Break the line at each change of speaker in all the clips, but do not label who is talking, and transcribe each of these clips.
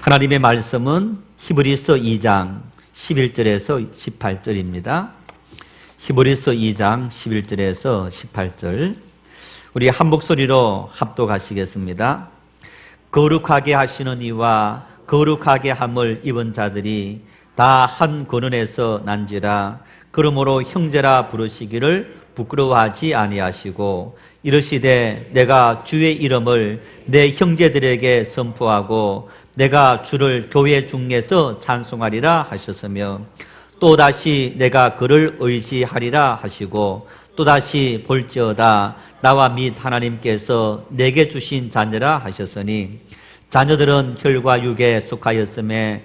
하나님의 말씀은 히브리서 2장 11절에서 18절입니다. 히브리서 2장 11절에서 18절 우리 한 목소리로 합독하시겠습니다. 거룩하게 하시는 이와 거룩하게 함을 입은 자들이 다 한 근원에서 난지라. 그러므로 형제라 부르시기를 부끄러워하지 아니하시고 이르시되 내가 주의 이름을 내 형제들에게 선포하고 내가 주를 교회 중에서 찬송하리라 하셨으며 또다시 내가 그를 의지하리라 하시고 또다시 볼지어다 나와 및 하나님께서 내게 주신 자녀라 하셨으니 자녀들은 혈과 육에 속하였음에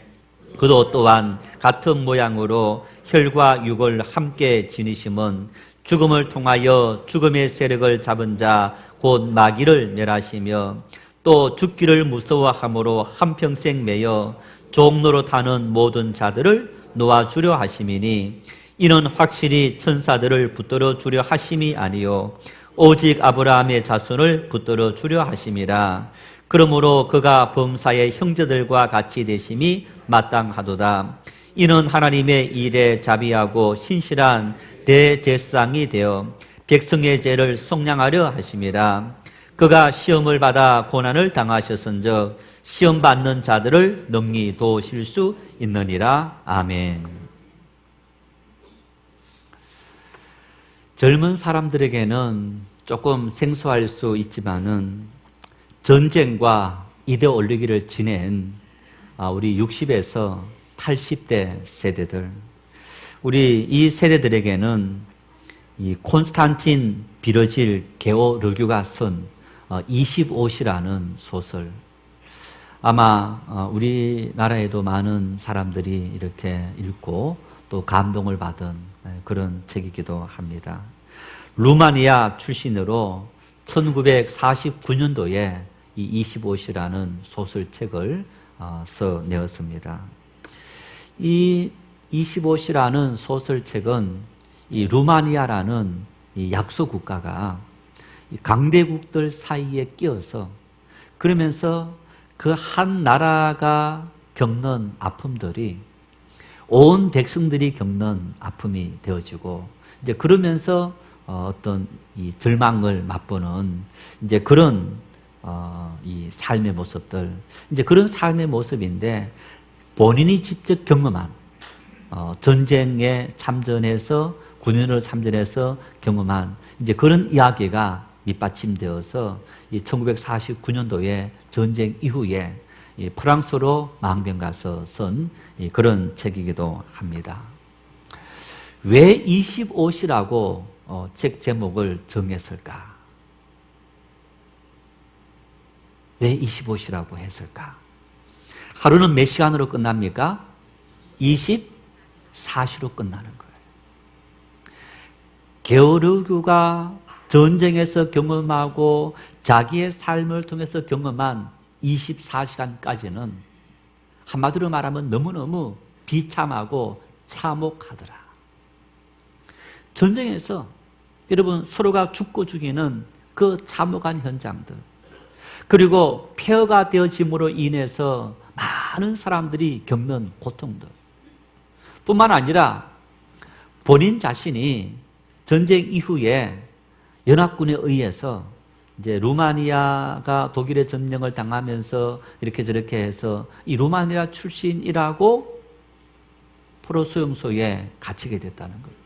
그도 또한 같은 모양으로 혈과 육을 함께 지니심은 죽음을 통하여 죽음의 세력을 잡은 자 곧 마귀를 멸하시며 또 죽기를 무서워함으로 한평생 매여 종노릇하는 모든 자들을 놓아주려 하심이니 이는 확실히 천사들을 붙들어 주려 하심이 아니요 오직 아브라함의 자손을 붙들어 주려 하심이라. 그러므로 그가 범사의 형제들과 같이 되심이 마땅하도다. 이는 하나님의 일에 자비하고 신실한 대제사장이 되어 백성의 죄를 속량하려 하심이라. 그가 시험을 받아 고난을 당하셨은즉 시험 받는 자들을 능히 도우실 수 있느니라. 아멘. 젊은 사람들에게는 조금 생소할 수 있지만은 전쟁과 이데올로기를 지낸 우리 60에서 80대 세대들, 우리 이 세대들에게는 이 콘스탄틴 비르질 게오르기오가 쓴 25시라는 소설, 아마 우리나라에도 많은 사람들이 이렇게 읽고 또 감동을 받은 그런 책이기도 합니다. 루마니아 출신으로 1949년도에 이 25시라는 소설책을 써내었습니다. 이 25시라는 소설책은 이 루마니아라는 이 약소 국가가 강대국들 사이에 끼어서 그러면서 그 한 나라가 겪는 아픔들이 온 백성들이 겪는 아픔이 되어지고 이제 그러면서 어떤 이 절망을 맛보는 이제 그런 이 삶의 모습들, 이제 그런 삶의 모습인데 본인이 직접 경험한 전쟁에 참전해서 군인으로 참전해서 경험한 이제 그런 이야기가 밑받침되어서 이 1949년도에 전쟁 이후에 이 프랑스로 망명 가서 쓴 그런 책이기도 합니다. 왜 25시라고 책 제목을 정했을까? 왜 25시라고 했을까? 하루는 몇 시간으로 끝납니까? 24시로 끝나는 거예요. 게오르기오가 전쟁에서 경험하고 자기의 삶을 통해서 경험한 24시간까지는 한마디로 말하면 너무너무 비참하고 참혹하더라. 전쟁에서 여러분 서로가 죽고 죽이는 그 참혹한 현장들, 그리고 폐허가 되어짐으로 인해서 많은 사람들이 겪는 고통들 뿐만 아니라 본인 자신이 전쟁 이후에 연합군에 의해서 이제 루마니아가 독일의 점령을 당하면서 이렇게 저렇게 해서 이 루마니아 출신이라고 포로 수용소에 갇히게 됐다는 거예요.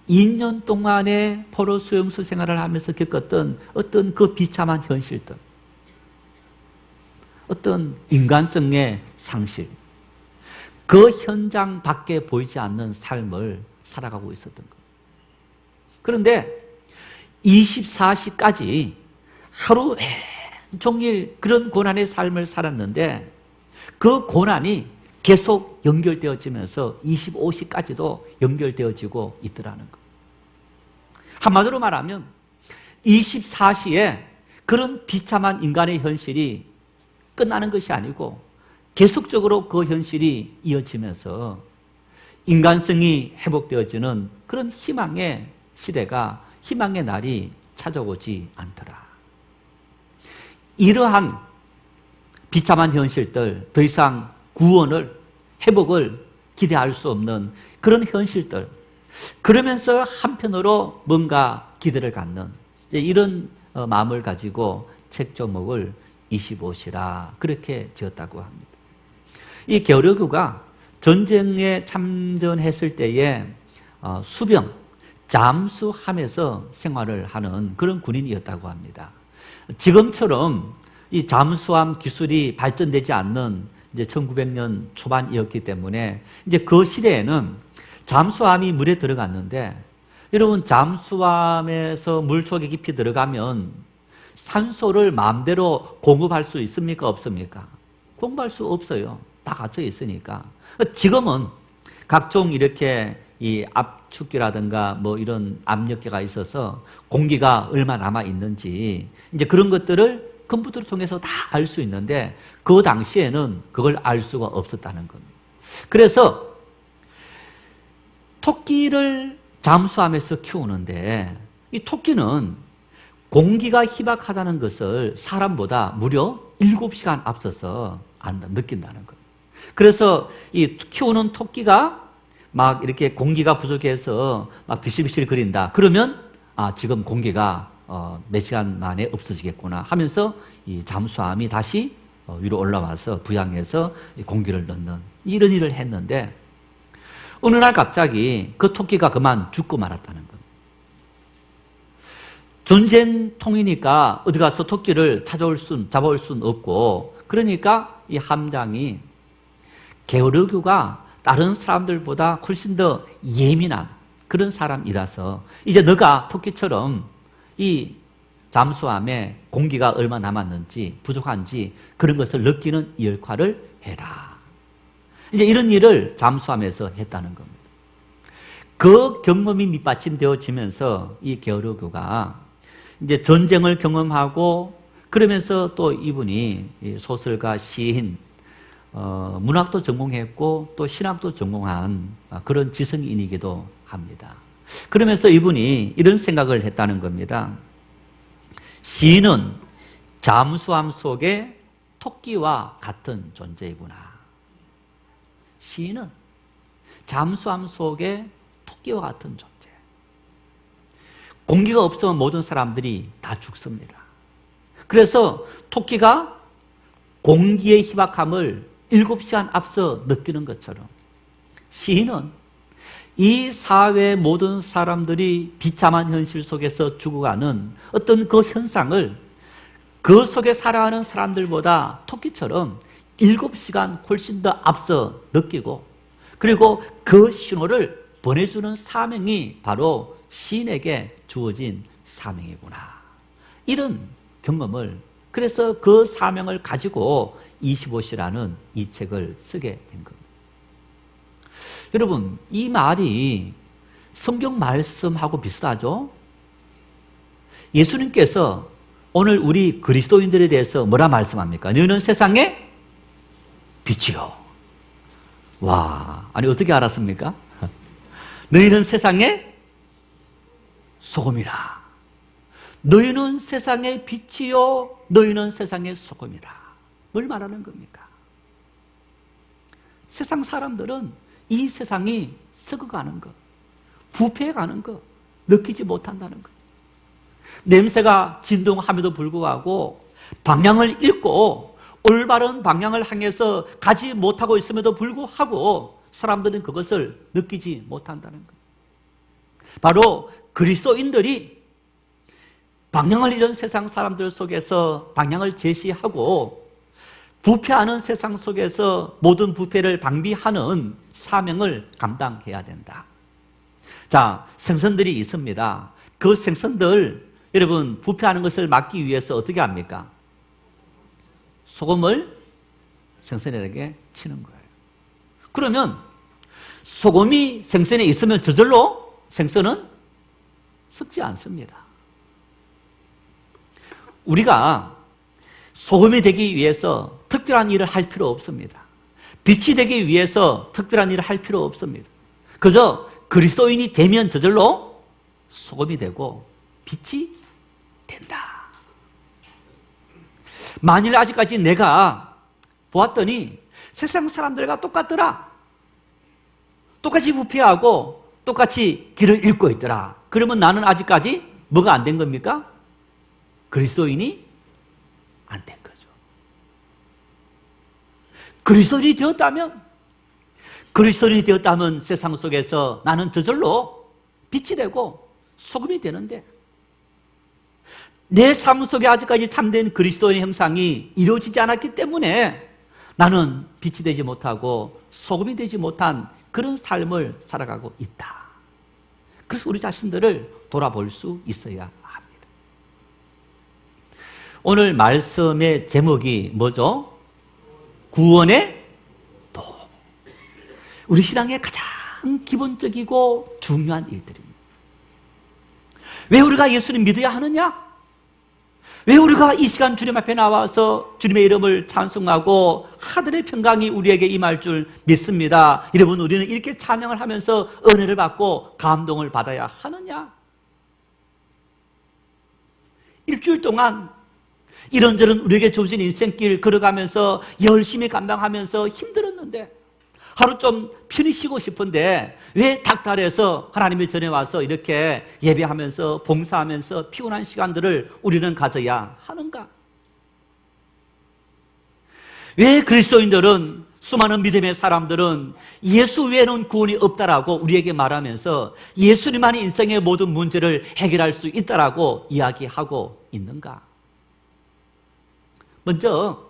2년 동안의 포로 수용소 생활을 하면서 겪었던 어떤 그 비참한 현실들, 어떤 인간성의 상실, 그 현장 밖에 보이지 않는 삶을 살아가고 있었던 거예요. 그런데 24시까지 하루 종일 그런 고난의 삶을 살았는데 그 고난이 계속 연결되어지면서 25시까지도 연결되어지고 있더라는 거예요. 한마디로 말하면 24시에 그런 비참한 인간의 현실이 끝나는 것이 아니고 계속적으로 그 현실이 이어지면서 인간성이 회복되어지는 그런 희망의 시대가, 희망의 날이 찾아오지 않더라. 이러한 비참한 현실들, 더 이상 구원을, 회복을 기대할 수 없는 그런 현실들, 그러면서 한편으로 뭔가 기대를 갖는 이런 마음을 가지고 책 제목을 25시라 그렇게 지었다고 합니다. 이 게오르기오가 전쟁에 참전했을 때에 수병, 잠수함에서 생활을 하는 그런 군인이었다고 합니다. 지금처럼 이 잠수함 기술이 발전되지 않는 이제 1900년 초반이었기 때문에 이제 그 시대에는 잠수함이 물에 들어갔는데, 여러분 잠수함에서 물속에 깊이 들어가면 산소를 마음대로 공급할 수 있습니까? 없습니까? 공급할 수 없어요. 다 갇혀 있으니까. 지금은 각종 이렇게 이 압축기라든가 뭐 이런 압력계가 있어서 공기가 얼마 남아 있는지 이제 그런 것들을 컴퓨터를 통해서 다 알 수 있는데, 그 당시에는 그걸 알 수가 없었다는 겁니다. 그래서 토끼를 잠수함에서 키우는데, 이 토끼는 공기가 희박하다는 것을 사람보다 무려 7시간 앞서서 느낀다는 거예요. 그래서 이 키우는 토끼가 막 이렇게 공기가 부족해서 막 비실비실 거린다. 그러면 지금 공기가 몇 시간 만에 없어지겠구나 하면서 이 잠수함이 다시 위로 올라와서 부양해서 공기를 넣는 이런 일을 했는데, 어느 날 갑자기 그 토끼가 그만 죽고 말았다는 겁니다. 전쟁통이니까 어디 가서 토끼를 잡아올 순 없고, 그러니까 이 함장이 게오르기오가 다른 사람들보다 훨씬 더 예민한 그런 사람이라서 이제 너가 토끼처럼 이 잠수함에 공기가 얼마 남았는지 부족한지 그런 것을 느끼는 이 역할을 해라. 이제 이런 일을 잠수함에서 했다는 겁니다. 그 경험이 밑받침되어지면서 이 게오르기오가 이제 전쟁을 경험하고, 그러면서 또 이분이 소설가, 시인, 문학도 전공했고 또 신학도 전공한 그런 지성인이기도 합니다. 그러면서 이분이 이런 생각을 했다는 겁니다. 시인은 잠수함 속의 토끼와 같은 존재이구나. 시인은 잠수함 속의 토끼와 같은 존재. 공기가 없으면 모든 사람들이 다 죽습니다. 그래서 토끼가 공기의 희박함을 7시간 앞서 느끼는 것처럼 시인은 이 사회의 모든 사람들이 비참한 현실 속에서 죽어가는 어떤 그 현상을 그 속에 살아가는 사람들보다 토끼처럼 7시간 훨씬 더 앞서 느끼고, 그리고 그 신호를 보내주는 사명이 바로 시인에게 주어진 사명이구나. 이런 경험을, 그래서 그 사명을 가지고 25시라는 이 책을 쓰게 된 겁니다. 여러분, 이 말이 성경 말씀하고 비슷하죠? 예수님께서 오늘 우리 그리스도인들에 대해서 뭐라 말씀합니까? 너희는 세상의 빛이요. 와, 아니 어떻게 알았습니까? 너희는 세상의 소금이라. 너희는 세상의 빛이요, 너희는 세상의 소금이다. 뭘 말하는 겁니까? 세상 사람들은 이 세상이 썩어가는 것, 부패해가는 것 느끼지 못한다는 것. 냄새가 진동함에도 불구하고 방향을 잃고 올바른 방향을 향해서 가지 못하고 있음에도 불구하고 사람들은 그것을 느끼지 못한다는 것. 바로 그리스도인들이 방향을 잃은 세상 사람들 속에서 방향을 제시하고 부패하는 세상 속에서 모든 부패를 방비하는 사명을 감당해야 된다. 자, 생선들이 있습니다. 그 생선들, 여러분, 부패하는 것을 막기 위해서 어떻게 합니까? 소금을 생선에게 치는 거예요. 그러면 소금이 생선에 있으면 저절로 생선은 썩지 않습니다. 우리가 소금이 되기 위해서 특별한 일을 할 필요 없습니다. 빛이 되기 위해서 특별한 일을 할 필요 없습니다. 그저 그리스도인이 되면 저절로 소금이 되고 빛이 된다. 만일 아직까지 내가 보았더니 세상 사람들과 똑같더라. 똑같이 부패하고 똑같이 길을 잃고 있더라. 그러면 나는 아직까지 뭐가 안 된 겁니까? 그리스도인이 안 된 거죠. 그리스도인이 되었다면 세상 속에서 나는 저절로 빛이 되고 소금이 되는데, 내 삶 속에 아직까지 참된 그리스도인의 형상이 이루어지지 않았기 때문에 나는 빛이 되지 못하고 소금이 되지 못한 그런 삶을 살아가고 있다. 그래서 우리 자신들을 돌아볼 수 있어야 합니다. 오늘 말씀의 제목이 뭐죠? 구원의 도. 우리 신앙의 가장 기본적이고 중요한 일들입니다. 왜 우리가 예수님 믿어야 하느냐? 왜 우리가 이 시간 주님 앞에 나와서 주님의 이름을 찬송하고 하늘의 평강이 우리에게 임할 줄 믿습니다. 여러분, 우리는 이렇게 찬양을 하면서 은혜를 받고 감동을 받아야 하느냐? 일주일 동안 이런저런 우리에게 주어진 인생길 걸어가면서 열심히 감당하면서 힘들었는데, 하루 좀 편히 쉬고 싶은데 왜 닥달해서 하나님의 전에 와서 이렇게 예배하면서 봉사하면서 피곤한 시간들을 우리는 가져야 하는가? 왜 그리스도인들은, 수많은 믿음의 사람들은 예수 외에는 구원이 없다라고 우리에게 말하면서 예수님만이 인생의 모든 문제를 해결할 수 있다라고 이야기하고 있는가? 먼저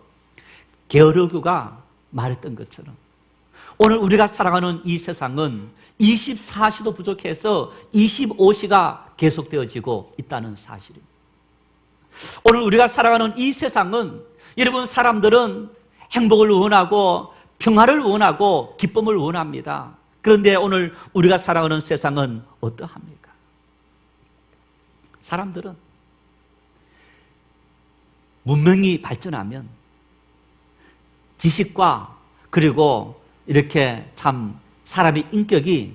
게르교가 말했던 것처럼 오늘 우리가 살아가는 이 세상은 24시도 부족해서 25시가 계속되어지고 있다는 사실입니다. 오늘 우리가 살아가는 이 세상은, 여러분, 사람들은 행복을 원하고 평화를 원하고 기쁨을 원합니다. 그런데 오늘 우리가 살아가는 세상은 어떠합니까? 사람들은 문명이 발전하면, 지식과 그리고 이렇게 참 사람의 인격이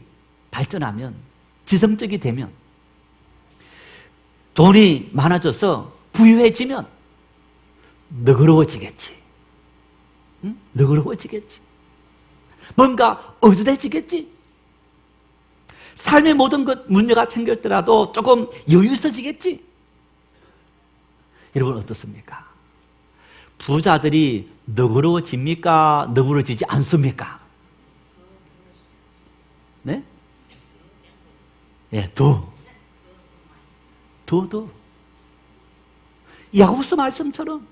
발전하면, 지성적이 되면, 돈이 많아져서 부유해지면 너그러워지겠지. 응? 너그러워지겠지. 뭔가 어두해지겠지. 삶의 모든 것 문제가 생겼더라도 조금 여유 있어지겠지. 여러분, 어떻습니까? 부자들이 너그러워집니까? 너그러워지지 않습니까? 네? 예, 더. 야고보서 말씀처럼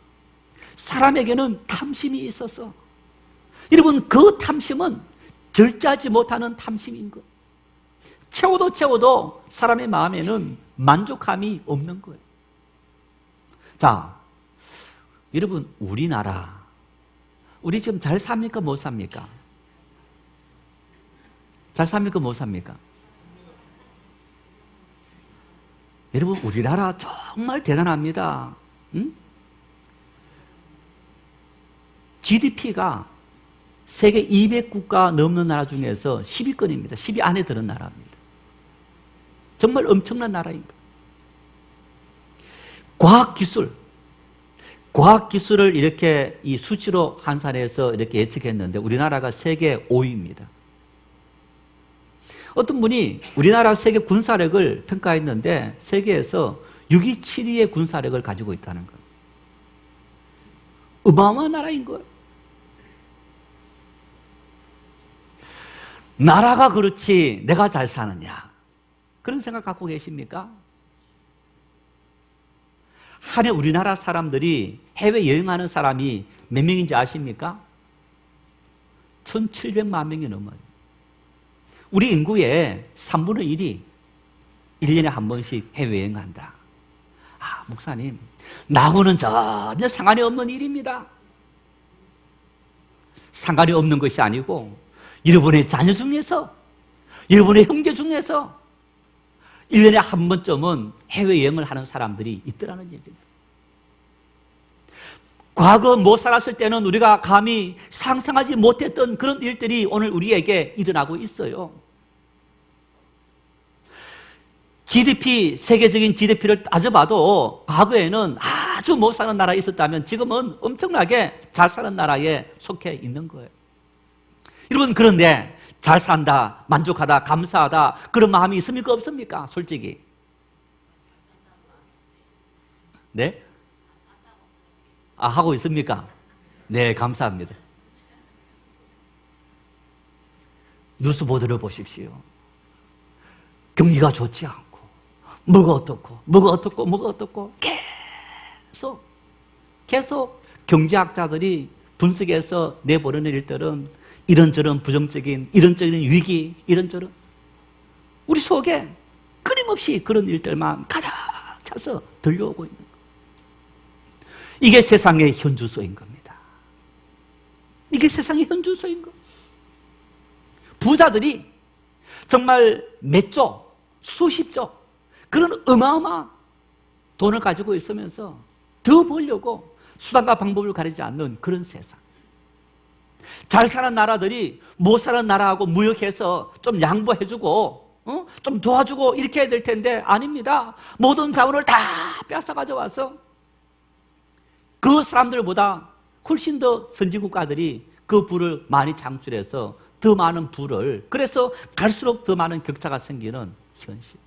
사람에게는 탐심이 있어서, 여러분, 그 탐심은 절제하지 못하는 탐심인 것. 채워도 사람의 마음에는 만족함이 없는 거예요. 자, 여러분, 우리나라, 우리 지금 잘 삽니까? 못 삽니까? 잘 삽니까? 못 삽니까? 여러분, 우리나라 정말 대단합니다. 응? GDP가 세계 200국가 넘는 나라 중에서 10위권입니다. 10위 안에 드는 나라입니다. 정말 엄청난 나라인 거예요. 과학기술을 이렇게 이 수치로 환산해서 이렇게 예측했는데 우리나라가 세계 5위입니다. 어떤 분이 우리나라 세계 군사력을 평가했는데 세계에서 6위, 7위의 군사력을 가지고 있다는 거예요. 어마어마한 나라인 거예요. 나라가 그렇지 내가 잘 사느냐, 그런 생각 갖고 계십니까? 한 해 우리나라 사람들이 해외여행하는 사람이 몇 명인지 아십니까? 1,700만 명이 넘어요. 우리 인구의 3분의 1이 1년에 한 번씩 해외여행한다. 아, 목사님, 나하고는 전혀 상관이 없는 일입니다. 상관이 없는 것이 아니고 여러분의 자녀 중에서, 여러분의 형제 중에서 1년에 한 번쯤은 해외여행을 하는 사람들이 있더라는 얘기입니다. 과거 못 살았을 때는 우리가 감히 상상하지 못했던 그런 일들이 오늘 우리에게 일어나고 있어요. GDP, 세계적인 GDP를 따져봐도 과거에는 아주 못 사는 나라에 있었다면 지금은 엄청나게 잘 사는 나라에 속해 있는 거예요. 여러분, 그런데 잘 산다, 만족하다, 감사하다 그런 마음이 있습니까? 없습니까? 솔직히. 네? 하고 있습니까? 네, 감사합니다. 뉴스 보도를 보십시오. 경기가 좋지 않고 뭐가 어떻고 계속 경제학자들이 분석해서 내보내는 일들은 이런저런 부정적인 위기, 이런저런 우리 속에 끊임없이 그런 일들만 가득 차서 들려오고 있는 거예요. 이게 세상의 현주소인 겁니다. 이게 세상의 현주소인 거예요. 부자들이 정말 몇 조, 수십조 그런 어마어마한 돈을 가지고 있으면서 더 벌려고 수단과 방법을 가리지 않는 그런 세상. 잘 사는 나라들이 못 사는 나라하고 무역해서 좀 양보해주고 좀 도와주고 이렇게 해야 될 텐데 아닙니다. 모든 자원을 다 뺏어 가져와서 그 사람들보다 훨씬 더 선진국가들이 그 부를 많이 창출해서 더 많은 부를, 그래서 갈수록 더 많은 격차가 생기는 현실.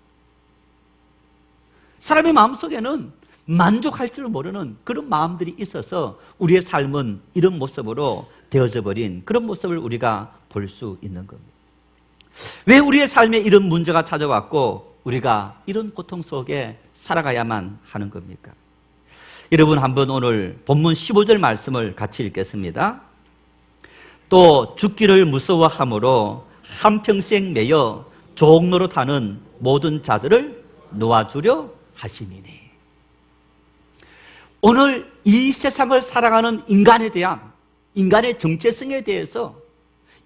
사람의 마음속에는 만족할 줄 모르는 그런 마음들이 있어서 우리의 삶은 이런 모습으로 되어져 버린 그런 모습을 우리가 볼 수 있는 겁니다. 왜 우리의 삶에 이런 문제가 찾아왔고 우리가 이런 고통 속에 살아가야만 하는 겁니까? 여러분, 한번 오늘 본문 15절 말씀을 같이 읽겠습니다. 또 죽기를 무서워함으로 한평생 매여 종노릇하는 모든 자들을 놓아주려 하심이니. 오늘 이 세상을 살아가는 인간에 대한, 인간의 정체성에 대해서,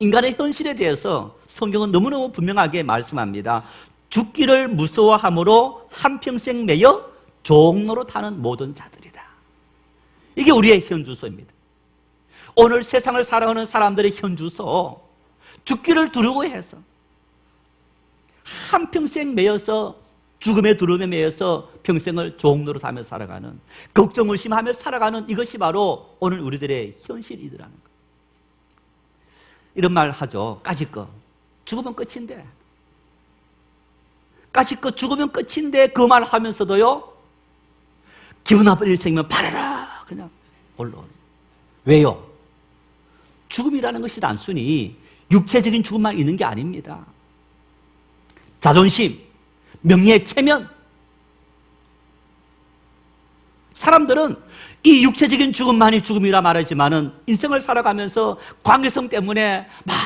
인간의 현실에 대해서 성경은 너무너무 분명하게 말씀합니다. 죽기를 무서워함으로 한평생 매여 종노릇하는 모든 자들이다. 이게 우리의 현주소입니다. 오늘 세상을 살아가는 사람들의 현주소, 죽기를 두려워해서 한평생 매여서 죽음의 두려움에 매여서 평생을 종노릇하며 살아가는, 걱정 의심하며 살아가는 이것이 바로 오늘 우리들의 현실이더라는 거예요. 이런 말 하죠. 까짓거 죽으면 끝인데, 까짓거 죽으면 끝인데 그 말 하면서도요 기분 나쁜 일 생기면 바라라 그냥 올라오는. 왜요? 죽음이라는 것이 단순히 육체적인 죽음만 있는 게 아닙니다. 자존심, 명예, 체면. 사람들은 이 육체적인 죽음만이 죽음이라 말하지만은 인생을 살아가면서 관계성 때문에 막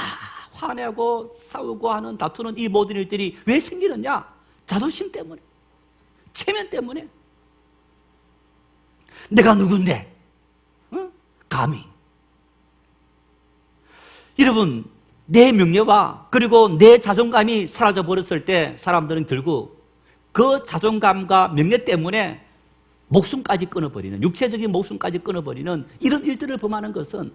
화내고 싸우고 하는, 다투는 이 모든 일들이 왜 생기느냐? 자존심 때문에, 체면 때문에. 내가 누군데? 응? 감히. 여러분, 내 명예와 그리고 내 자존감이 사라져 버렸을 때 사람들은 결국 그 자존감과 명예 때문에 목숨까지 끊어버리는, 육체적인 목숨까지 끊어버리는 이런 일들을 범하는 것은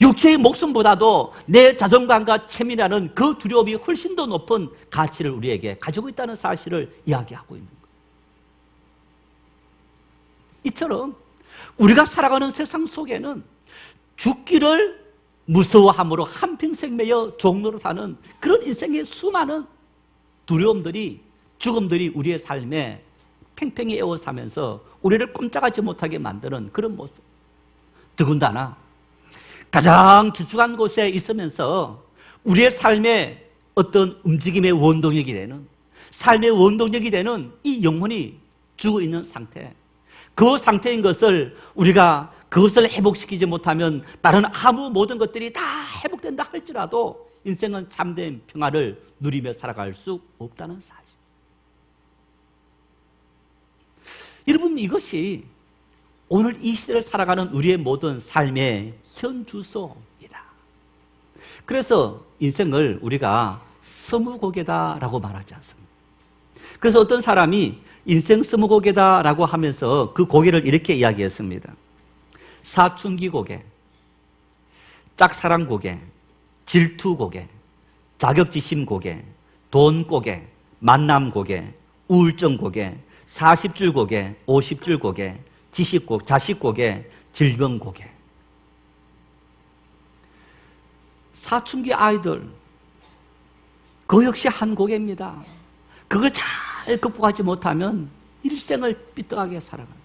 육체의 목숨보다도 내 자존감과 체면이라는 그 두려움이 훨씬 더 높은 가치를 우리에게 가지고 있다는 사실을 이야기하고 있는 거예요. 이처럼 우리가 살아가는 세상 속에는 죽기를 무서워함으로 한평생 매여 종노릇하는 그런 인생의 수많은 두려움들이, 죽음들이 우리의 삶에 팽팽히 에워싸면서 우리를 꼼짝하지 못하게 만드는 그런 모습. 더군다나 가장 깊숙한 곳에 있으면서 우리의 삶의 어떤 움직임의 원동력이 되는, 삶의 원동력이 되는 이 영혼이 죽어있는 상태, 그 상태인 것을 우리가 그것을 회복시키지 못하면 다른 아무 모든 것들이 다 회복된다 할지라도 인생은 참된 평화를 누리며 살아갈 수 없다는 사실. 여러분, 이것이 오늘 이 시대를 살아가는 우리의 모든 삶의 현주소입니다. 그래서 인생을 우리가 스무고개다라고 말하지 않습니다. 그래서 어떤 사람이 인생 스무고개다라고 하면서 그 고개를 이렇게 이야기했습니다. 사춘기 고개, 짝사랑 고개, 질투 고개, 자격지심 고개, 돈 고개, 만남 고개, 우울증 고개, 40줄 고개, 50줄 고개, 지식고, 자식고개, 질병고개. 사춘기 아이들, 그 역시 한 고개입니다. 그걸 잘 극복하지 못하면 일생을 삐뚤하게 살아가요.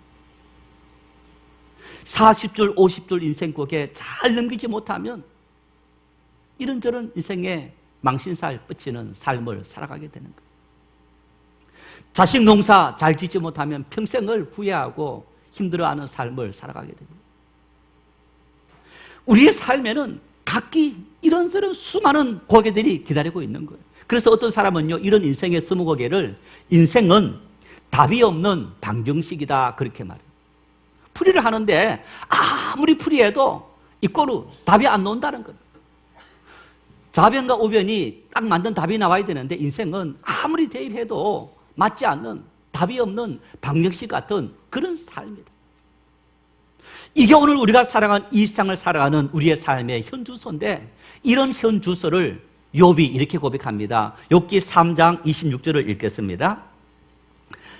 40줄, 50줄 인생고개 잘 넘기지 못하면 이런저런 인생에 망신살 뻗치는 삶을 살아가게 되는 거예요. 자식 농사 잘 짓지 못하면 평생을 후회하고 힘들어하는 삶을 살아가게 됩니다. 우리의 삶에는 각기 이런저런 수많은 고개들이 기다리고 있는 거예요. 그래서 어떤 사람은요, 이런 인생의 스무고개를 인생은 답이 없는 방정식이다 그렇게 말해요. 풀이를 하는데 아무리 풀이해도 이꼬로 답이 안 나온다는 거예요. 좌변과 우변이 딱 맞는 답이 나와야 되는데 인생은 아무리 대입해도 맞지 않는 답이 없는 방정식 같은 그런 삶이다. 이게 오늘 우리가 살아가는 이 세상을 살아가는 우리의 삶의 현주소인데 이런 현주소를 욥이 이렇게 고백합니다. 욥기 3장 26절을 읽겠습니다.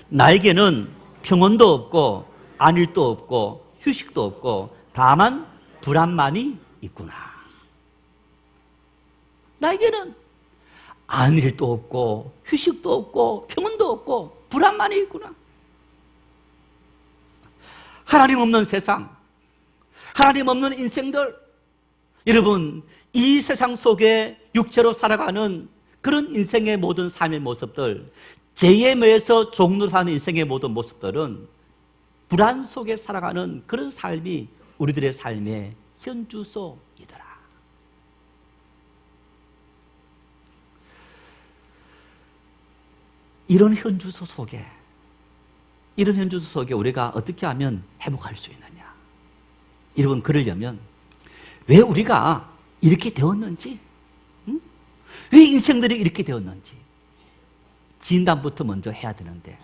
나에게는 평온도 없고 안일도 없고 휴식도 없고 다만 불안만이 있구나. 나에게는 안일도 없고 휴식도 없고 평온도 없고 불안만이 있구나. 하나님 없는 세상, 하나님 없는 인생들, 여러분 이 세상 속에 육체로 살아가는 그런 인생의 모든 삶의 모습들, 죄에 매여서 종로 사는 인생의 모든 모습들은 불안 속에 살아가는 그런 삶이 우리들의 삶의 현주소이더라. 이런 현주소 속에 우리가 어떻게 하면 회복할 수 있느냐? 여러분, 그러려면 왜 우리가 이렇게 되었는지, 왜 인생들이 이렇게 되었는지 진단부터 먼저 해야 되는데,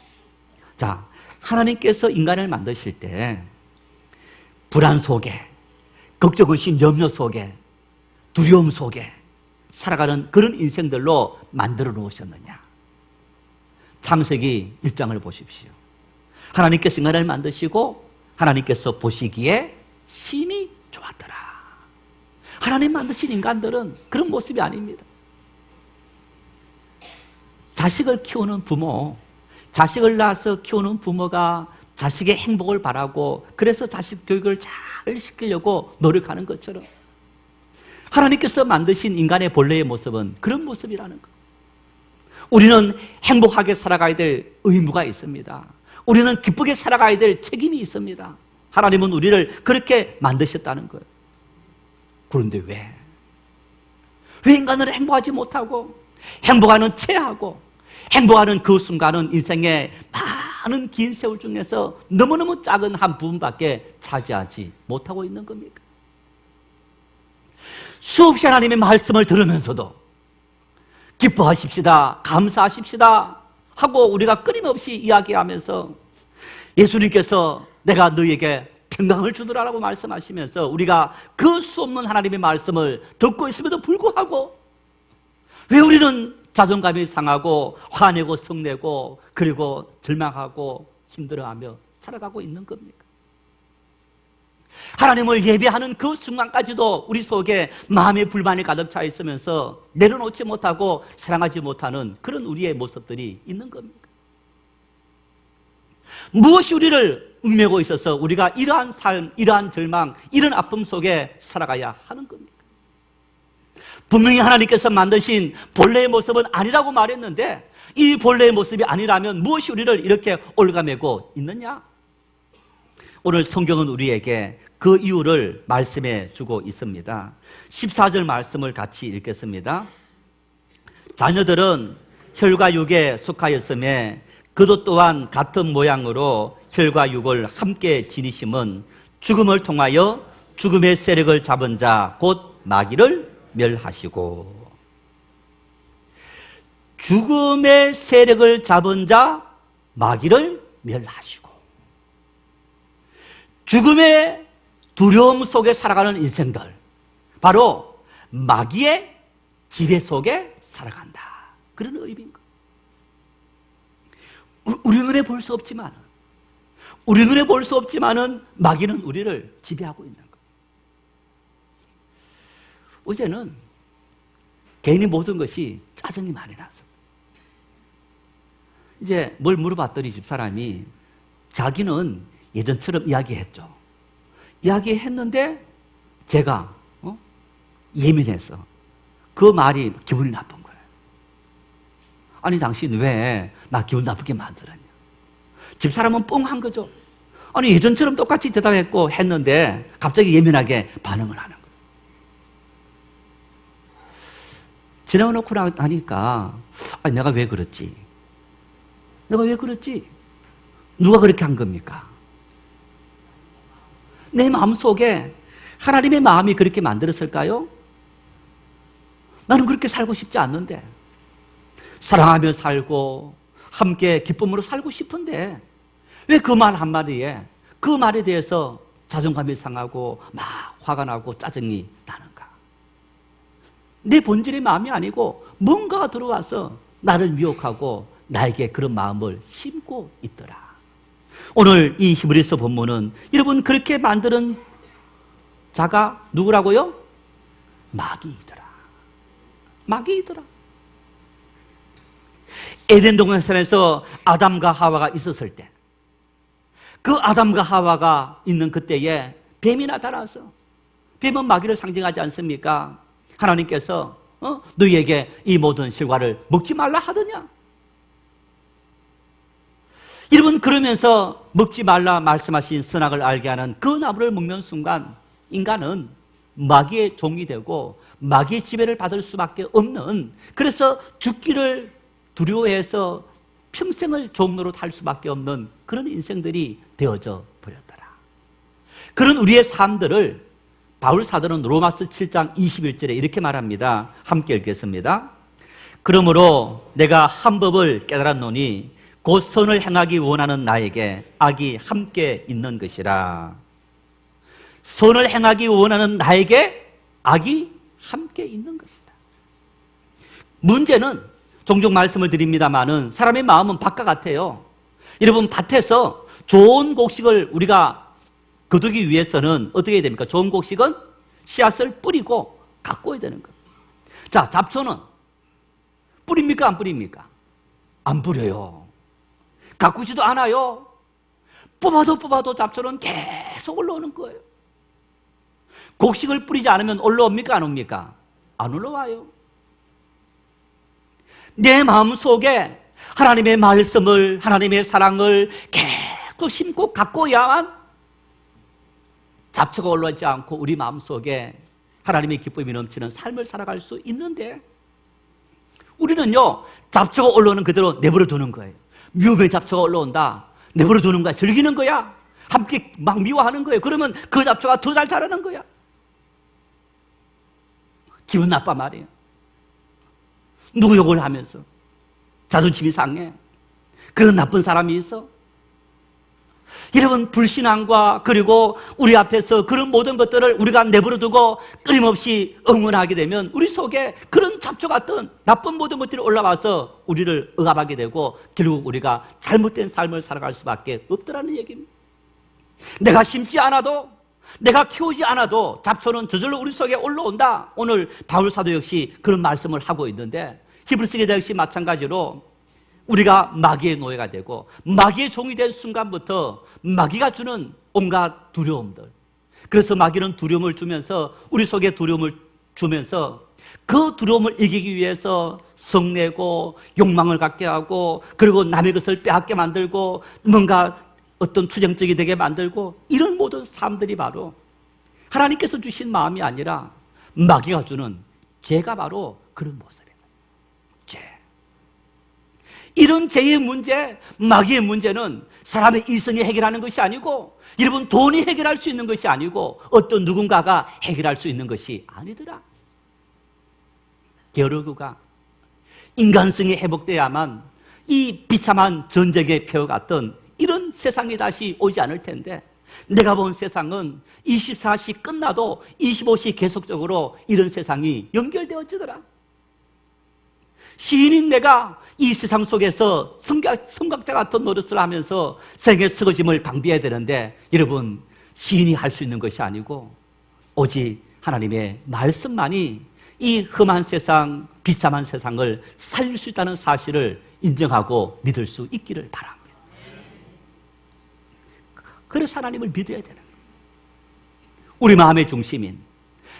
자, 하나님께서 인간을 만드실 때 불안 속에, 걱정의심, 염려 속에, 두려움 속에 살아가는 그런 인생들로 만들어 놓으셨느냐? 창세기 1장을 보십시오. 하나님께서 인간을 만드시고 하나님께서 보시기에 심히 좋았더라. 하나님 만드신 인간들은 그런 모습이 아닙니다. 자식을 키우는 부모, 자식을 낳아서 키우는 부모가 자식의 행복을 바라고 그래서 자식 교육을 잘 시키려고 노력하는 것처럼 하나님께서 만드신 인간의 본래의 모습은 그런 모습이라는 것. 우리는 행복하게 살아가야 될 의무가 있습니다. 우리는 기쁘게 살아가야 될 책임이 있습니다. 하나님은 우리를 그렇게 만드셨다는 거예요. 그런데 왜 인간은 행복하지 못하고 행복하는 체하고 행복하는 그 순간은 인생의 많은 긴 세월 중에서 너무너무 작은 한 부분밖에 차지하지 못하고 있는 겁니까? 수없이 하나님의 말씀을 들으면서도 기뻐하십시다, 감사하십시다 하고 우리가 끊임없이 이야기하면서 예수님께서 내가 너희에게 평강을 주더라라고 말씀하시면서 우리가 그 수 없는 하나님의 말씀을 듣고 있음에도 불구하고 왜 우리는 자존감이 상하고 화내고 성내고 그리고 절망하고 힘들어하며 살아가고 있는 겁니까? 하나님을 예배하는 그 순간까지도 우리 속에 마음의 불만이 가득 차 있으면서 내려놓지 못하고 사랑하지 못하는 그런 우리의 모습들이 있는 겁니까? 무엇이 우리를 얽매고 있어서 우리가 이러한 삶, 이러한 절망, 이런 아픔 속에 살아가야 하는 겁니까? 분명히 하나님께서 만드신 본래의 모습은 아니라고 말했는데 이 본래의 모습이 아니라면 무엇이 우리를 이렇게 올가매고 있느냐? 오늘 성경은 우리에게 그 이유를 말씀해 주고 있습니다. 14절 말씀을 같이 읽겠습니다. 자녀들은 혈과 육에 속하였음에 그도 또한 같은 모양으로 혈과 육을 함께 지니심은 죽음을 통하여 죽음의 세력을 잡은 자 곧 마귀를 멸하시고, 죽음의 세력을 잡은 자 마귀를 멸하시고, 죽음의 두려움 속에 살아가는 인생들, 바로 마귀의 지배 속에 살아간다, 그런 의미인 것. 우리 눈에 볼 수 없지만 우리 눈에 볼 수 없지만은 마귀는 우리를 지배하고 있는 거예요. 어제는 개인이 모든 것이 짜증이 많이 나서 이제 뭘 물어봤더니 집사람이 자기는 예전처럼 이야기했죠. 이야기했는데 제가 예민해서 그 말이 기분이 나쁜 거예요. 아니 당신 왜 나 기분 나쁘게 만들었냐. 집사람은 뻥한 거죠. 아니 예전처럼 똑같이 대답했고 했는데 갑자기 예민하게 반응을 하는 거예요. 지나고 나니까 아니 내가 왜 그랬지? 내가 왜 그랬지? 누가 그렇게 한 겁니까? 내 마음속에 하나님의 마음이 그렇게 만들었을까요? 나는 그렇게 살고 싶지 않는데 사랑하며 살고 함께 기쁨으로 살고 싶은데 왜 그 말 한마디에 그 말에 대해서 자존감이 상하고 막 화가 나고 짜증이 나는가? 내 본질의 마음이 아니고 뭔가가 들어와서 나를 미혹하고 나에게 그런 마음을 심고 있더라. 오늘 이 히브리서 본문은 여러분 그렇게 만드는 자가 누구라고요? 마귀이더라. 마귀이더라. 에덴 동산에서 아담과 하와가 있었을 때 그 아담과 하와가 있는 그때에 뱀이 나타나서 뱀은 마귀를 상징하지 않습니까? 하나님께서 너희에게 이 모든 실과를 먹지 말라 하더냐? 여러분 그러면서 먹지 말라 말씀하신 선악을 알게 하는 그 나무를 먹는 순간 인간은 마귀의 종이 되고 마귀의 지배를 받을 수밖에 없는, 그래서 죽기를 두려워해서 평생을 종로로 할 수밖에 없는 그런 인생들이 되어져 버렸더라. 그런 우리의 삶들을 바울 사도는 로마서 7장 21절에 이렇게 말합니다. 함께 읽겠습니다. 그러므로 내가 한 법을 깨달았노니 곧 선을 행하기 원하는 나에게 악이 함께 있는 것이라. 선을 행하기 원하는 나에게 악이 함께 있는 것이다. 문제는 종종 말씀을 드립니다마는 사람의 마음은 밭과 같아요. 여러분 밭에서 좋은 곡식을 우리가 거두기 위해서는 어떻게 해야 됩니까? 좋은 곡식은 씨앗을 뿌리고 가꿔야 되는 거예요. 자, 잡초는 뿌립니까? 안 뿌립니까? 안 뿌려요. 가꾸지도 않아요. 뽑아도 잡초는 계속 올라오는 거예요. 곡식을 뿌리지 않으면 올라옵니까? 안 옵니까? 안 올라와요. 내 마음속에 하나님의 말씀을, 하나님의 사랑을 계속 심고 가꿔야만 잡초가 올라오지 않고 우리 마음속에 하나님의 기쁨이 넘치는 삶을 살아갈 수 있는데, 우리는요 잡초가 올라오는 그대로 내버려 두는 거예요. 미움의 잡초가 올라온다, 내버려 두는 거야. 즐기는 거야. 함께 막 미워하는 거예요. 그러면 그 잡초가 더 잘 자라는 거야. 기분 나빠 말이에요. 누구 욕을 하면서 자존심이 상해. 그런 나쁜 사람이 있어. 여러분 불신앙과 그리고 우리 앞에서 그런 모든 것들을 우리가 내버려두고 끊임없이 응원하게 되면 우리 속에 그런 잡초 같은 나쁜 모든 것들이 올라와서 우리를 억압하게 되고 결국 우리가 잘못된 삶을 살아갈 수밖에 없더라는 얘기입니다. 내가 심지 않아도, 내가 키우지 않아도 잡초는 저절로 우리 속에 올라온다. 오늘 바울 사도 역시 그런 말씀을 하고 있는데, 히브리서 기자 역시 마찬가지로 우리가 마귀의 노예가 되고 마귀의 종이 된 순간부터 마귀가 주는 온갖 두려움들, 그래서 마귀는 두려움을 주면서 우리 속에 두려움을 주면서 그 두려움을 이기기 위해서 성내고 욕망을 갖게 하고 그리고 남의 것을 빼앗게 만들고 뭔가 어떤 투쟁적이 되게 만들고, 이런 모든 삶들이 바로 하나님께서 주신 마음이 아니라 마귀가 주는 죄가 바로 그런 모습입니다. 죄. 이런 죄의 문제, 마귀의 문제는 사람의 일성이 해결하는 것이 아니고, 여러분 돈이 해결할 수 있는 것이 아니고, 어떤 누군가가 해결할 수 있는 것이 아니더라. 게으르고가 인간성이 회복돼야만 이 비참한 전쟁의 표 같던 이런 세상이 다시 오지 않을 텐데, 내가 본 세상은 24시 끝나도 25시 계속적으로 이런 세상이 연결되어지더라. 시인인 내가 이 세상 속에서 성각자 같은 노릇을 하면서 생의 쓰러짐을 방비해야 되는데, 여러분, 시인이 할 수 있는 것이 아니고 오직 하나님의 말씀만이 이 험한 세상, 비참한 세상을 살릴 수 있다는 사실을 인정하고 믿을 수 있기를 바랍니다. 그래서 하나님을 믿어야 되는 거예요. 우리 마음의 중심인,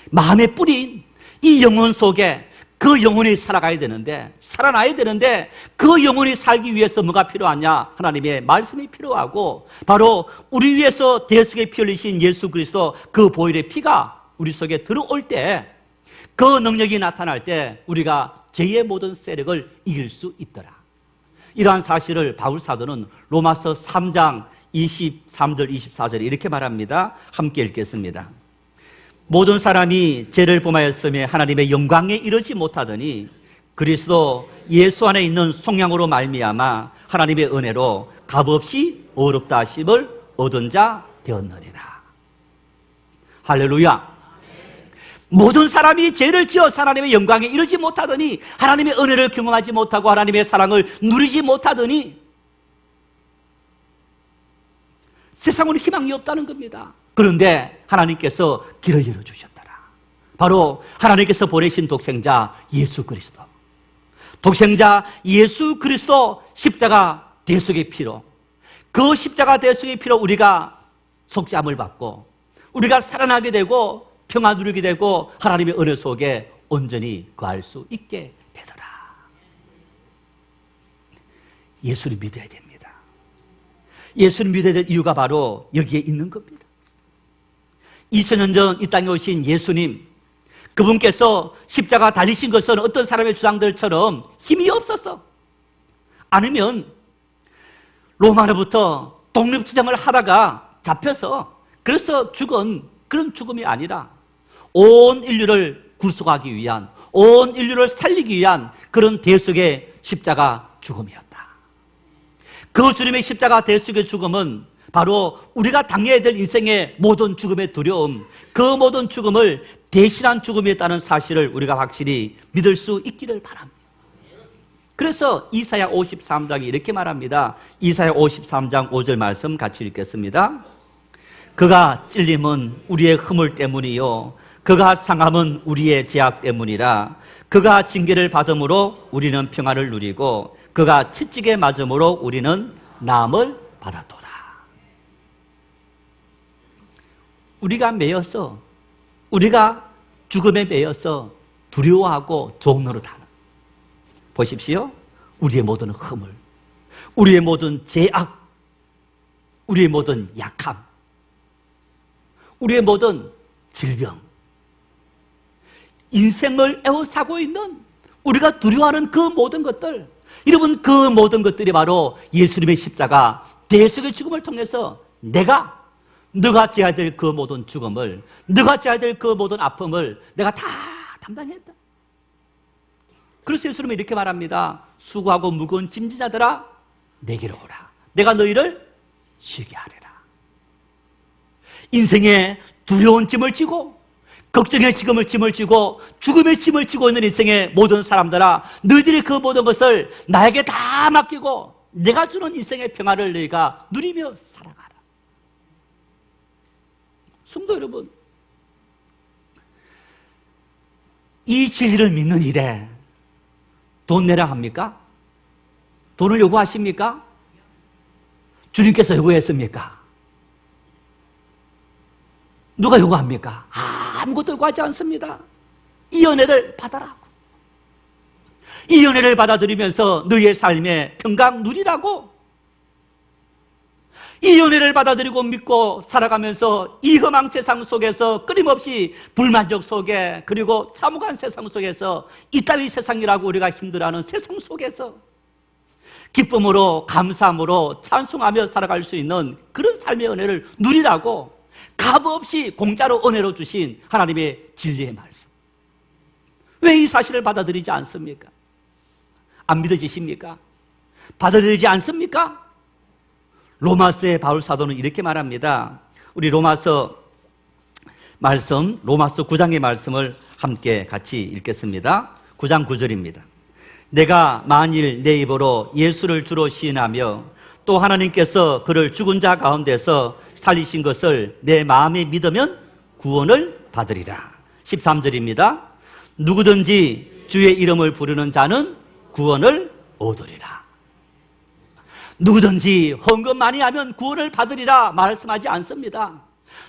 마음의 뿌리인 이 영혼 속에 그 영혼이 살아가야 되는데, 살아나야 되는데, 그 영혼이 살기 위해서 뭐가 필요하냐? 하나님의 말씀이 필요하고, 바로 우리 위해서 대속에 피 흘리신 예수 그리스도 그 보혈의 피가 우리 속에 들어올 때, 그 능력이 나타날 때 우리가 죄의 모든 세력을 이길 수 있더라. 이러한 사실을 바울 사도는 로마서 3장 23절 24절에 이렇게 말합니다. 함께 읽겠습니다. 모든 사람이 죄를 범하였으며 하나님의 영광에 이르지 못하더니 그리스도 예수 안에 있는 속량으로 말미암아 하나님의 은혜로 값없이 어렵다 하심을 얻은 자 되었느니라. 할렐루야. 모든 사람이 죄를 지어 하나님의 영광에 이르지 못하더니, 하나님의 은혜를 경험하지 못하고 하나님의 사랑을 누리지 못하더니 세상은 희망이 없다는 겁니다. 그런데 하나님께서 길을 열어주셨더라. 바로 하나님께서 보내신 독생자 예수 그리스도, 독생자 예수 그리스도 십자가 대속의 피로, 그 십자가 대속의 피로 우리가 속죄함을 받고 우리가 살아나게 되고 평화 누리게 되고 하나님의 은혜 속에 온전히 거할 수 있게 되더라. 예수를 믿어야 됩니다. 예수를 믿어야 될 이유가 바로 여기에 있는 겁니다. 2000년 전 이 땅에 오신 예수님, 그분께서 십자가 달리신 것은 어떤 사람의 주장들처럼 힘이 없었어. 아니면 로마로부터 독립투쟁을 하다가 잡혀서 그래서 죽은 그런 죽음이 아니라 온 인류를 구속하기 위한, 온 인류를 살리기 위한 그런 대속의 십자가 죽음이었다. 그 주님의 십자가 대속의 죽음은 바로 우리가 당해야 될 인생의 모든 죽음의 두려움, 그 모든 죽음을 대신한 죽음이었다는 사실을 우리가 확실히 믿을 수 있기를 바랍니다. 그래서 이사야 53장이 이렇게 말합니다. 이사야 53장 5절 말씀 같이 읽겠습니다. 그가 찔림은 우리의 허물 때문이요 그가 상함은 우리의 죄악 때문이라. 그가 징계를 받음으로 우리는 평화를 누리고 그가 채찍에 맞음으로 우리는 나음을 받았도다. 우리가 매여서, 우리가 죽음에 매여서 두려워하고 종노릇하는, 보십시오. 우리의 모든 허물, 우리의 모든 죄악, 우리의 모든 약함, 우리의 모든 질병, 인생을 에워싸고 있는 우리가 두려워하는 그 모든 것들, 여러분, 그 모든 것들이 바로 예수님의 십자가 대속의 죽음을 통해서 너가 져야 될 그 모든 죽음을, 너가 져야 될 그 모든 아픔을 내가 다 담당했다. 그래서 예수님은 이렇게 말합니다. 수고하고 무거운 짐진 자들아 내게로 오라. 내가 너희를 쉬게 하리라. 인생에 두려운 짐을 지고, 걱정의 짐을 지고, 죽음의 짐을 지고 있는 인생의 모든 사람들아, 너희들이 그 모든 것을 나에게 다 맡기고 내가 주는 인생의 평화를 너희가 누리며 살아가라. 성도 여러분, 이 진리를 믿는 일에 돈 내라 합니까? 돈을 요구하십니까? 주님께서 요구했습니까? 누가 요구합니까? 아무것도 요구하지 않습니다. 이 은혜를 받아라. 이 은혜를 받아들이면서 너희의 삶에 평강 누리라고. 이 은혜를 받아들이고 믿고 살아가면서 이 험한 세상 속에서 끊임없이 불만족 속에, 그리고 참혹한 세상 속에서, 이따위 세상이라고 우리가 힘들어하는 세상 속에서 기쁨으로, 감사함으로 찬송하며 살아갈 수 있는 그런 삶의 은혜를 누리라고 값없이 공짜로 은혜로 주신 하나님의 진리의 말씀. 왜 이 사실을 받아들이지 않습니까? 안 믿어지십니까? 받아들이지 않습니까? 로마서의 바울 사도는 이렇게 말합니다. 우리 로마서 말씀, 로마서 9장의 말씀을 함께 같이 읽겠습니다. 9장 9절입니다. 내가 만일 내 입으로 예수를 주로 시인하며 또 하나님께서 그를 죽은 자 가운데서 살리신 것을 내 마음에 믿으면 구원을 받으리라. 13절입니다. 누구든지 주의 이름을 부르는 자는 구원을 얻으리라. 누구든지 헌금 많이 하면 구원을 받으리라 말씀하지 않습니다.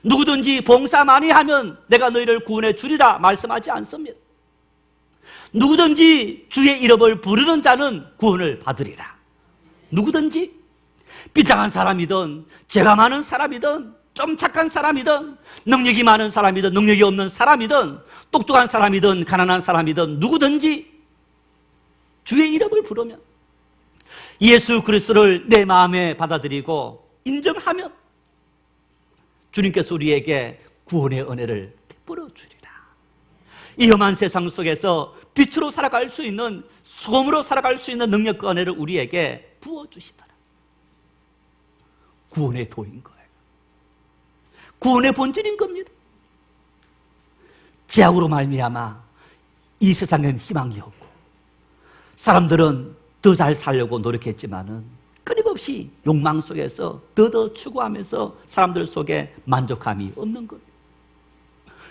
누구든지 봉사 많이 하면 내가 너희를 구원해 주리라 말씀하지 않습니다. 누구든지 주의 이름을 부르는 자는 구원을 받으리라. 누구든지 삐딱한 사람이든 죄가 많은 사람이든 좀 착한 사람이든 능력이 많은 사람이든 능력이 없는 사람이든 똑똑한 사람이든 가난한 사람이든 누구든지 주의 이름을 부르면 예수 그리스도를 내 마음에 받아들이고 인정하면 주님께서 우리에게 구원의 은혜를 베풀어 주리라. 이 험한 세상 속에서 빛으로 살아갈 수 있는, 소금으로 살아갈 수 있는 능력과 은혜를 우리에게 부어주시더라. 구원의 도인 거예요. 구원의 본질인 겁니다. 죄악으로 말미암아 이 세상엔 희망이 없고 사람들은 더 잘 살려고 노력했지만은 끊임없이 욕망 속에서 더 추구하면서 사람들 속에 만족감이 없는 거예요.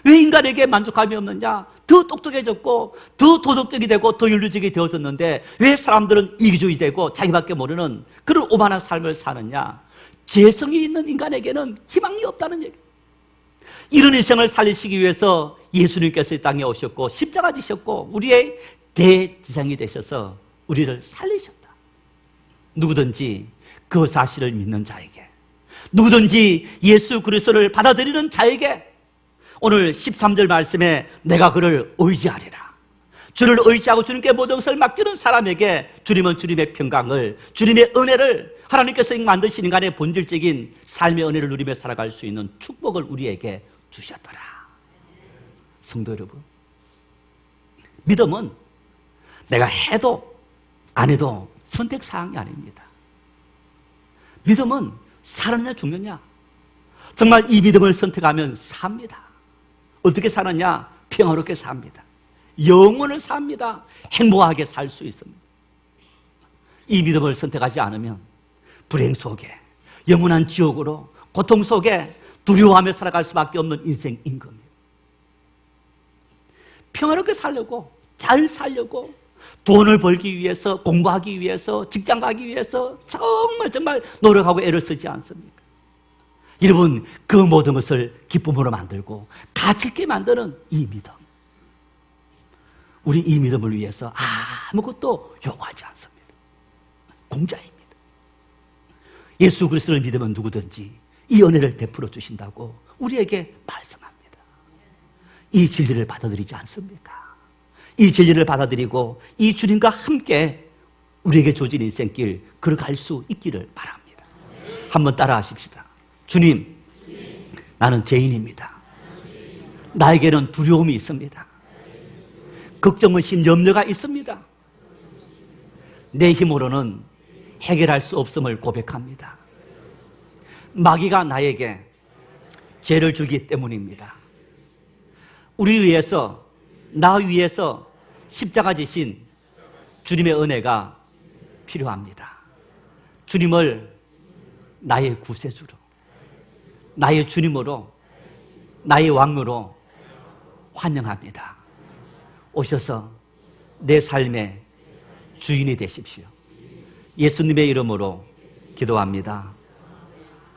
왜 인간에게 만족감이 없느냐? 더 똑똑해졌고 더 도덕적이 되고 더 윤리적이 되어졌는데 왜 사람들은 이기주의 되고 자기밖에 모르는 그런 오만한 삶을 사느냐? 죄성이 있는 인간에게는 희망이 없다는 얘기예요. 이런 인생을 살리시기 위해서 예수님께서 이 땅에 오셨고 십자가 지셨고 우리의 대지상이 되셔서 우리를 살리셨다. 누구든지 그 사실을 믿는 자에게, 누구든지 예수 그리스도를 받아들이는 자에게 오늘 13절 말씀에 내가 그를 의지하리라. 주를 의지하고 주님께 모든 것을 맡기는 사람에게 주님은 주님의 평강을, 주님의 은혜를, 하나님께서 만드신 인간의 본질적인 삶의 은혜를 누리며 살아갈 수 있는 축복을 우리에게 주셨더라. 성도 여러분, 믿음은 내가 해도 안 해도 선택사항이 아닙니다. 믿음은 살았냐 죽느냐, 정말 이 믿음을 선택하면 삽니다. 어떻게 사느냐? 평화롭게 삽니다. 영원을 삽니다. 행복하게 살 수 있습니다. 이 믿음을 선택하지 않으면 불행 속에, 영원한 지옥으로, 고통 속에 두려워하며 살아갈 수밖에 없는 인생인 겁니다. 평화롭게 살려고, 잘 살려고, 돈을 벌기 위해서, 공부하기 위해서, 직장 가기 위해서 정말 노력하고 애를 쓰지 않습니까? 여러분, 그 모든 것을 기쁨으로 만들고 가치 있게 만드는 이 믿음, 우리 이 믿음을 위해서 아무것도 요구하지 않습니다. 공짜입니다. 예수 그리스도를 믿으면 누구든지 이 은혜를 베풀어 주신다고 우리에게 말씀합니다. 이 진리를 받아들이지 않습니까? 이 진리를 받아들이고 이 주님과 함께 우리에게 주어진 인생길 걸어갈 수 있기를 바랍니다. 한번 따라 하십시다. 주님, 나는 죄인입니다. 나에게는 두려움이 있습니다. 걱정의심, 염려가 있습니다. 내 힘으로는 해결할 수 없음을 고백합니다. 마귀가 나에게 죄를 주기 때문입니다. 우리 위해서, 나 위해서 십자가 지신 주님의 은혜가 필요합니다. 주님을 나의 구세주로, 나의 주님으로, 나의 왕으로 환영합니다. 오셔서 내 삶의 주인이 되십시오. 예수님의 이름으로 기도합니다.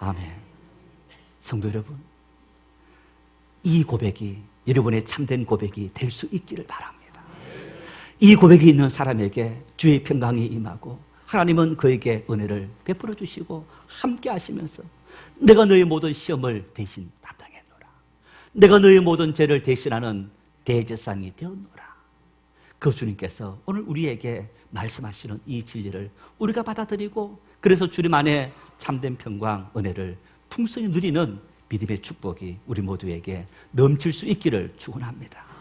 아멘. 성도 여러분, 이 고백이 여러분의 참된 고백이 될 수 있기를 바랍니다. 이 고백이 있는 사람에게 주의 평강이 임하고 하나님은 그에게 은혜를 베풀어 주시고 함께 하시면서 내가 너의 모든 시험을 대신 담당했노라. 내가 너의 모든 죄를 대신하는 대제사장이 되었노라. 그 주님께서 오늘 우리에게 말씀하시는 이 진리를 우리가 받아들이고 그래서 주님 안에 참된 평강, 은혜를 풍성히 누리는 믿음의 축복이 우리 모두에게 넘칠 수 있기를 축원합니다.